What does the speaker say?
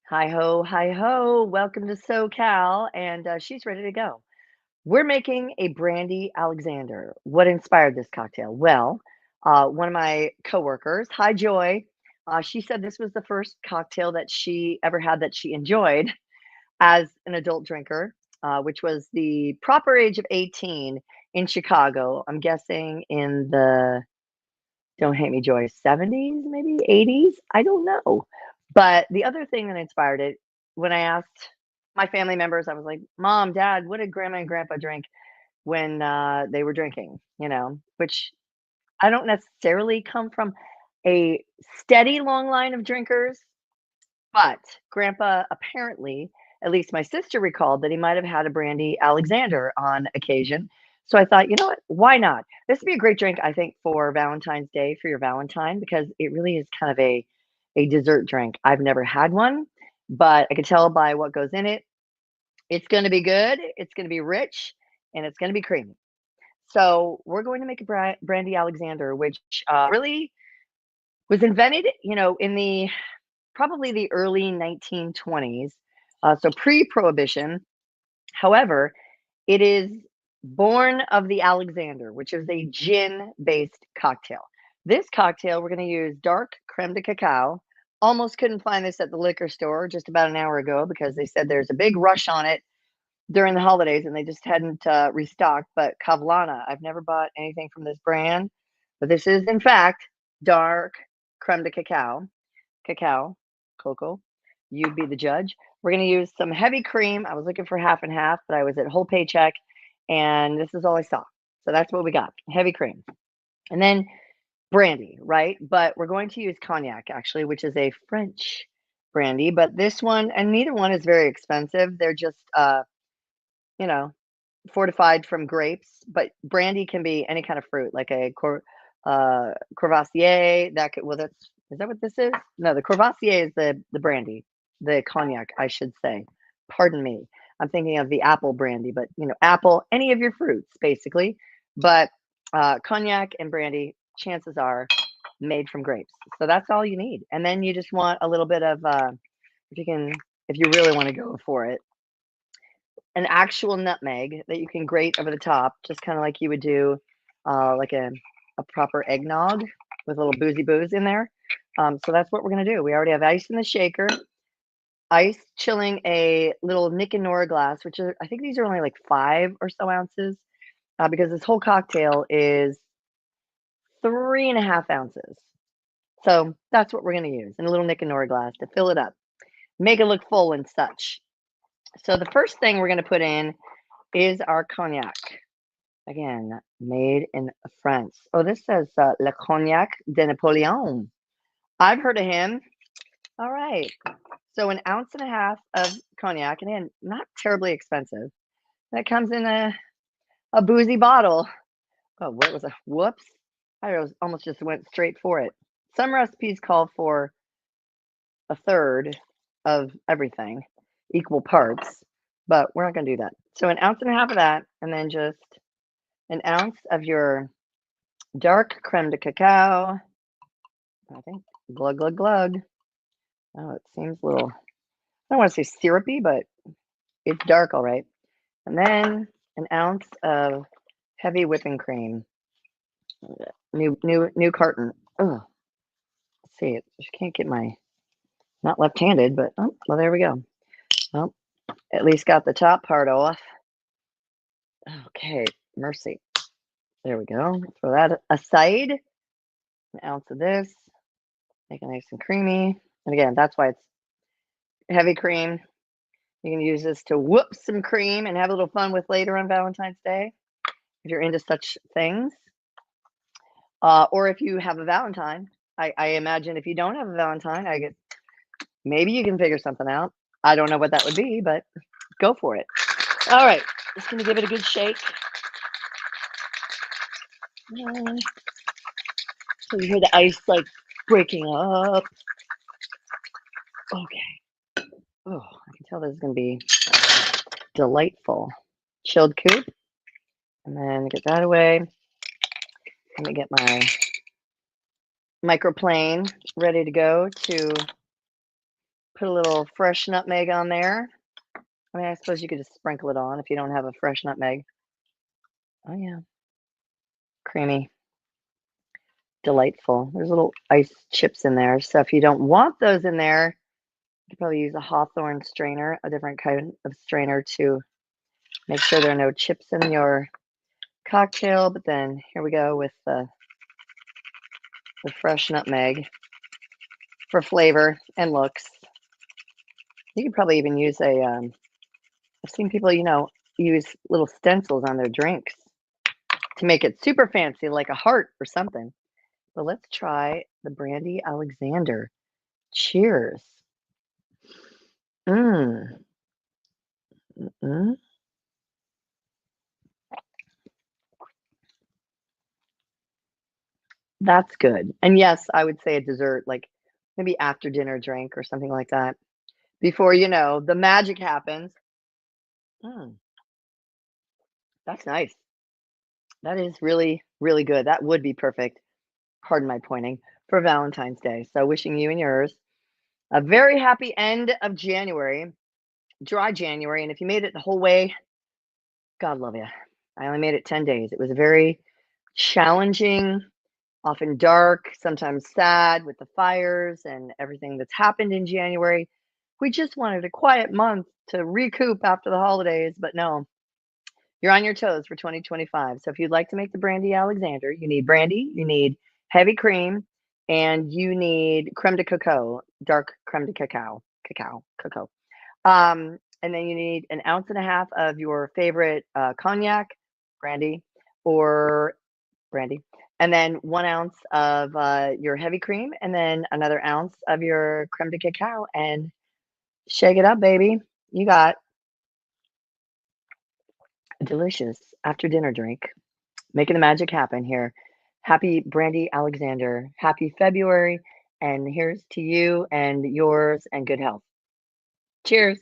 Hi ho, hi ho. Welcome to SoCal, and she's ready to go. We're making a Brandy Alexander. What inspired this cocktail? Well, one of my coworkers, hi Joy, she said this was the first cocktail that she ever had that she enjoyed as an adult drinker, which was the proper age of 18 in Chicago. I'm guessing in the don't hate me, Joy. 70s, maybe 80s? I don't know. But the other thing that inspired it, when I asked my family members, I was like, "Mom, Dad, what did Grandma and Grandpa drink when they were drinking?" Which I don't necessarily come from a steady long line of drinkers, but Grandpa apparently, at least my sister recalled that he might have had a Brandy Alexander on occasion. So I thought, you know what? Why not? This would be a great drink, I think, for Valentine's Day for your Valentine because it really is kind of a dessert drink. I've never had one, but I could tell by what goes in it. It's going to be good. It's going to be rich, and it's going to be creamy. So we're going to make a Brandy Alexander, which really was invented, in the probably the early 1920s, so pre-prohibition. However, it is born of the Alexander, which is a gin-based cocktail. This cocktail, we're going to use dark creme de cacao. Almost couldn't find this at the liquor store just about an hour ago because they said there's a big rush on it during the holidays and they just hadn't restocked. But Kavlana, I've never bought anything from this brand, but this is in fact dark creme de cacao, cocoa. You'd be the judge. We're going to use some heavy cream. I was looking for half and half, but I was at whole paycheck, and this is all I saw. So that's what we got, heavy cream. And then brandy, right? But we're going to use cognac, actually, which is a French brandy. But this one, and neither one is very expensive. They're just, you know, fortified from grapes. But brandy can be any kind of fruit, like a Courvoisier. That's is that what this is? No, the Courvoisier is the brandy, the cognac, I should say. Pardon me. I'm thinking of the apple brandy, but apple, any of your fruits, basically. But cognac and brandy, chances are, made from grapes. So that's all you need. And then you just want a little bit of, if you can, if you really want to go for it, an actual nutmeg that you can grate over the top, just kind of like you would do like a proper eggnog with a little boozy booze in there. So that's what we're going to do. We already have ice in the shaker, ice chilling a little Nick and Nora glass, which are, I think these are only like 5 or so ounces because this whole cocktail is 3.5 ounces. So that's what we're going to use in a little Nick and Nora glass to fill it up, make it look full and such. So the first thing we're going to put in is our cognac. Again, made in France. Oh, this says Le Cognac de Napoleon. I've heard of him. All right. So an ounce and a half of cognac, and again, not terribly expensive. That comes in a boozy bottle. Oh, what was a whoops? Almost just went straight for it. Some recipes call for a third of everything, equal parts, but we're not going to do that. So an ounce and a half of that, and then just an ounce of your dark creme de cacao. I think glug, glug, glug. Oh, it seems a little, I don't want to say syrupy, but it's dark, all right. And then an ounce of heavy whipping cream. New carton. Oh, let's see. I just can't get my, not left-handed, but oh, well, there we go. Well, at least got the top part off. Okay, mercy. There we go. Throw that aside. An ounce of this. Make it nice and creamy. And again, that's why it's heavy cream. You can use this to whoop some cream and have a little fun with later on Valentine's Day if you're into such things. Or if you have a Valentine. I imagine if you don't have a Valentine, maybe you can figure something out. I don't know what that would be, but go for it. All right, just gonna give it a good shake. So you hear the ice like breaking up. Okay. Oh, I can tell this is gonna be delightful. Chilled coupe. And then get that away. Let me get my microplane ready to go to Put a little fresh nutmeg on there. I mean, I suppose you could just sprinkle it on if you don't have a fresh nutmeg. Oh, yeah. Creamy. Delightful. There's little ice chips in there. So if you don't want those in there, you could probably use a Hawthorne strainer, a different kind of strainer to make sure there are no chips in your cocktail. But then here we go with the fresh nutmeg for flavor and looks. You could probably even use I've seen people, use little stencils on their drinks to make it super fancy, like a heart or something. But let's try the Brandy Alexander. Cheers. Mm. Mm. That's good. And yes, I would say a dessert, like maybe after dinner drink or something like that. Before the magic happens. Mm, that's nice. That is really, really good. That would be perfect, pardon my pointing, for Valentine's Day. So wishing you and yours a very happy end of January, dry January. And if you made it the whole way, God love you. I only made it 10 days. It was a very challenging, often dark, sometimes sad with the fires and everything that's happened in January. We just wanted a quiet month to recoup after the holidays, but no, you're on your toes for 2025. So if you'd like to make the Brandy Alexander, you need brandy, you need heavy cream, and you need creme de cocoa, dark creme de cocoa. And then you need an ounce and a half of your favorite cognac, brandy, or brandy, and then 1 ounce of your heavy cream, and then another ounce of your creme de cacao, and shake it up, baby. You got a delicious after dinner drink, making the magic happen here. Happy Brandy Alexander. Happy February. And here's to you and yours and good health. Cheers.